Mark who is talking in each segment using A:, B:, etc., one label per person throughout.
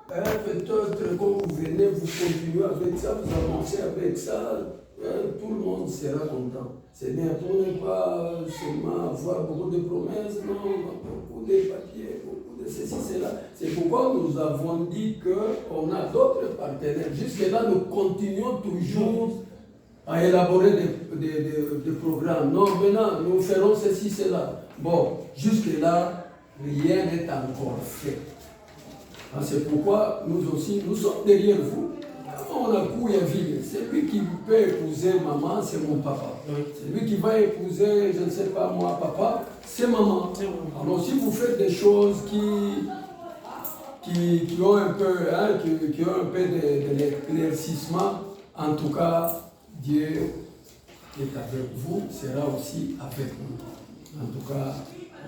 A: Peut-être quand vous venez, vous continuez avec ça, vous avancez avec ça, tout le monde sera content. C'est bien pour ne pas seulement avoir beaucoup de promesses, non, beaucoup de papiers, beaucoup de ceci, cela. C'est pourquoi nous avons dit qu'on a d'autres partenaires. Jusque-là, nous continuons toujours à élaborer des programmes. Non, maintenant, nous ferons ceci, cela. Bon, jusque-là, rien n'est encore fait. C'est pourquoi nous aussi, nous sommes derrière vous. On a couille à vide. C'est lui qui peut épouser maman, c'est mon papa. Oui. C'est lui qui va épouser, je ne sais pas moi, papa, c'est maman. Alors si vous faites des choses qui ont un peu, qui ont un peu de l'éclaircissement, en tout cas, Dieu est avec vous, sera aussi avec nous. En tout cas,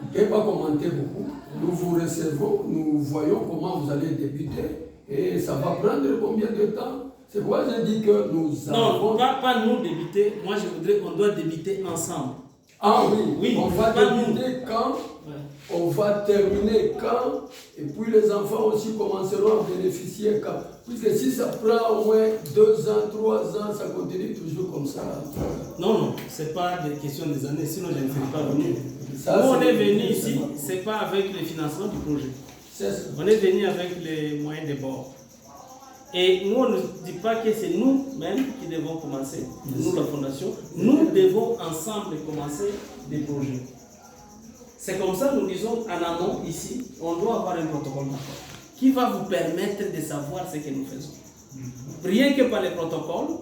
A: on ne peut pas commenter beaucoup. Nous vous recevons, nous voyons comment vous allez débuter. Et ça va prendre combien de temps? C'est pourquoi j'ai dit que nous avons...
B: Non, pas nous débuter. Moi, je voudrais qu'on doit débuter ensemble.
A: Ah oui, on va débuter quand? Ouais. On va terminer quand? Et puis les enfants aussi commenceront à bénéficier quand? Puisque si ça prend au moins 2 ans, 3 ans, ça continue toujours comme ça.
B: Non, ce n'est pas des questions des années, sinon je ne serais pas venu. Nous, on est venu ici, ce n'est pas avec le financement du projet. On est venu avec les moyens de bord. Et nous, on ne dit pas que c'est nous-mêmes qui devons commencer, nous la fondation, nous devons ensemble commencer des projets. C'est comme ça, nous disons en amont ici, on doit avoir un protocole d'accord qui va vous permettre de savoir ce que nous faisons. Rien que par les protocoles,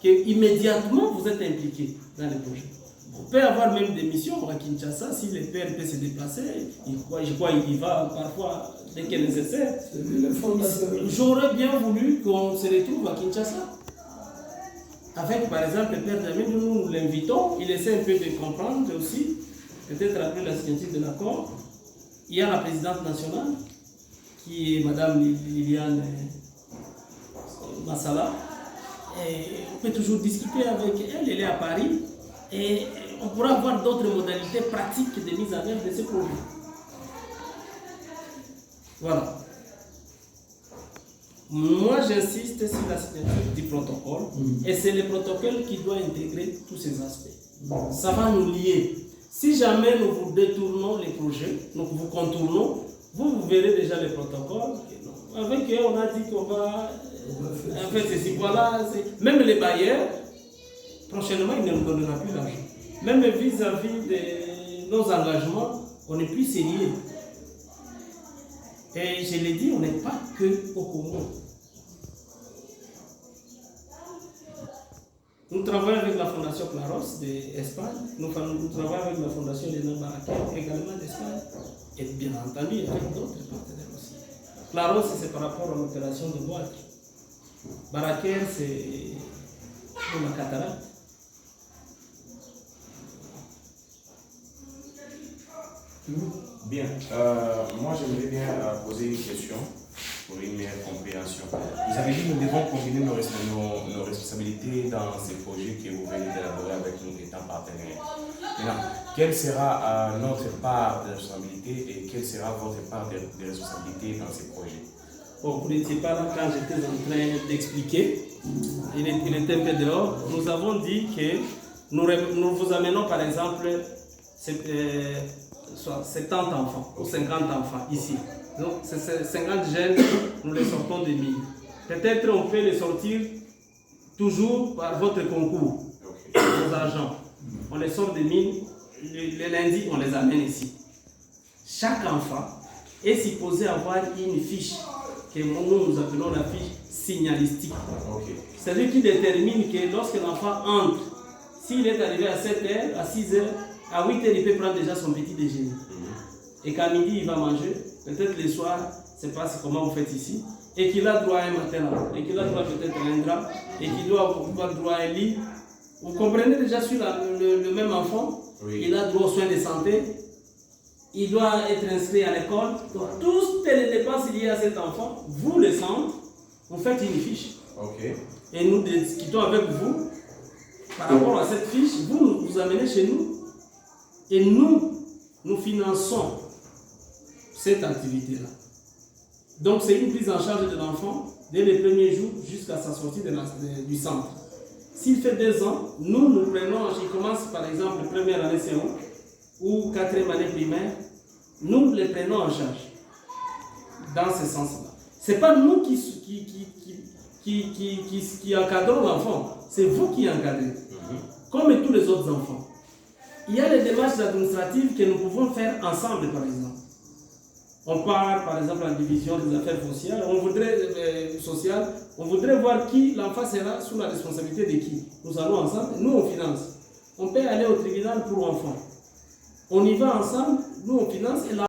B: que immédiatement vous êtes impliqués dans les projets. On peut avoir même des missions à Kinshasa, si le père peut se déplacer, je crois qu'il y va parfois dès qu'il est nécessaire. J'aurais bien voulu qu'on se retrouve à Kinshasa. Avec par exemple le père Damien, nous l'invitons, il essaie un peu de comprendre aussi, peut-être après la signature de l'accord. Il y a la présidente nationale, qui est Madame Liliane Massala. Et on peut toujours discuter avec elle, elle est à Paris. Et on pourra avoir d'autres modalités pratiques de mise en œuvre de ce projet. Voilà. Moi, j'insiste sur la signature du protocole. Et c'est le protocole qui doit intégrer tous ces aspects. Ça va nous lier. Si jamais nous vous détournons les projets, nous vous contournons, vous verrez déjà le protocole. Avec eux, on a dit qu'on va... En fait, c'est voilà. Même les bailleurs, prochainement, ils ne nous donneront plus l'argent. Même vis-à-vis de nos engagements, on n'est plus sérieux. Et je l'ai dit, on n'est pas que au Congo. Nous travaillons avec la Fondation Claros d'Espagne, nous travaillons avec la Fondation Léna Baraker également d'Espagne, et bien entendu avec d'autres partenaires aussi. Claros, c'est par rapport à l'opération de boîte. Baraker, c'est pour la cataracte.
C: Bien, moi j'aimerais bien poser une question pour une meilleure compréhension. Vous avez dit que nous devons combiner nos responsabilités dans ces projets que vous venez d'élaborer avec nous étant partenaires. Maintenant, quelle sera notre part de responsabilité et quelle sera votre part de responsabilité dans ces projets?
B: Bon, vous n'étiez pas là quand j'étais en train d'expliquer. Il était un peu dehors. Nous avons dit que nous vous amenons par exemple 70 enfants ou 50 enfants ici. Donc, ces 50 jeunes, nous les sortons de 1000. Peut-être on peut les sortir toujours par votre concours, vos argents. On les sort de 1000, le lundi, on les amène ici. Chaque enfant est supposé avoir une fiche que nous appelons la fiche signalistique. C'est lui qui détermine que lorsque l'enfant entre, s'il est arrivé à 7h, à 6h, à 8h, il peut prendre déjà son petit déjeuner. Et qu'à midi, il va manger. Peut-être le soir, je ne sais pas comment vous faites ici. Et qu'il a droit à un matin, et qu'il a droit peut-être à un drap, et qu'il doit avoir droit à un lit. Vous comprenez déjà sur le même enfant, oui. Il a droit aux soins de santé, il doit être inscrit à l'école. Donc, toutes les dépenses liées à cet enfant, vous, les centres, vous faites une fiche. Et nous discutons avec vous par rapport à cette fiche. Vous amenez chez nous. Et nous finançons cette activité-là. Donc c'est une prise en charge de l'enfant dès les premiers jours jusqu'à sa sortie du centre. S'il fait 2 ans, nous prenons, il commence par exemple première année CO ou 4e année primaire, nous les prenons en charge dans ce sens-là. Ce n'est pas nous qui encadrons l'enfant, c'est vous qui encadrez, comme tous les autres enfants. Il y a les démarches administratives que nous pouvons faire ensemble, par exemple. On part, par exemple, en division des affaires foncières, on voudrait voir qui l'enfant sera sous la responsabilité de qui. Nous allons ensemble, nous on finance. On peut aller au tribunal pour enfants. On y va ensemble, nous on finance et